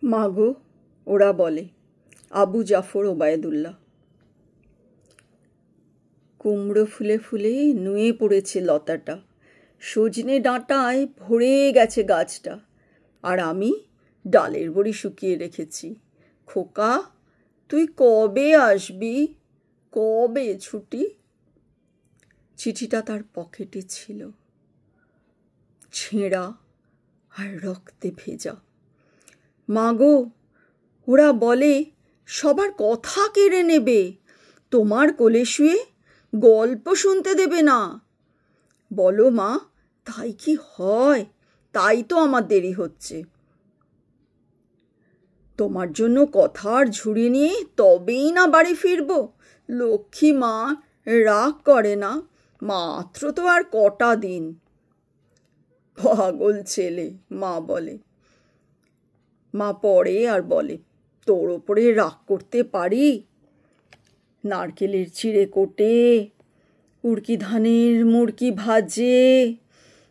মাগো ওরা বলে। আবু জাফর ওবায়দুল্লাহ। কুমড়ো ফুলে ফুলে নুয়ে পড়েছে লতাটা, সজনে ডাঁটায় ভরে গেছে গাছটা, আর আমি ডালের বড়ি শুকিয়ে রেখেছি। খোকা, তুই কবে আসবি? কবে ছুটি? চিঠিটা তার পকেটে ছিল, ছেঁড়া আর রক্তে ভেজা। মাগো ওরা বলে সবার কথা কেড়ে নেবে, তোমার কোলে শুয়ে গল্প শুনতে দেবে না। বলো মা, তাই কি হয়? তাই তো আমার দেরি হচ্ছে। তোমার জন্য কথার ঝুড়ি নিয়ে তবেই না বাড়ি ফিরবো। লক্ষ্মী মা রাগ করে না, মাত্র তো আর কটা দিন। পাগল ছেলে, মা বলে। মা পড়ে আর বলে, তোর ওপরে রাগ করতে পারি? নারকেলের চিড়ে কোটে, উড়কি ধানের মুড়কি ভাজে,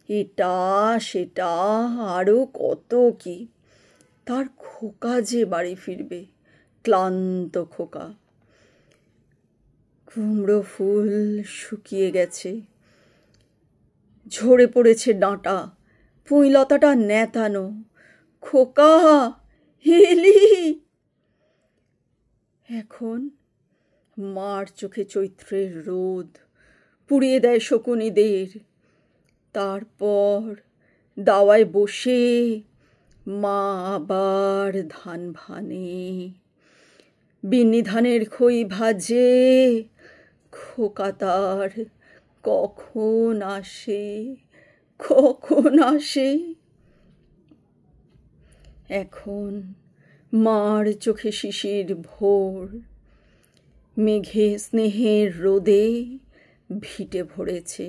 এটা সেটা আরও কত কি। তার খোকা যে বাড়ি ফিরবে, ক্লান্ত খোকা। কুমড়ো ফুল শুকিয়ে গেছে, ঝরে পড়েছে ডাঁটা, পুঁইলতাটা নেতানো। খোকা এলি? এখন মার চোখে চৈত্রের রোদ পুড়িয়ে দেয় শকুনিদের। তারপর দাওয়ায় বসে মা আবার ধান ভানে, বিন্নি ধানের খই ভাজে। খোকা তার কখন আসে, কখন আসে? এখন মার চোখে শিশির ভোর, মেঘে স্নেহের রোদে ভিটে ভরেছে।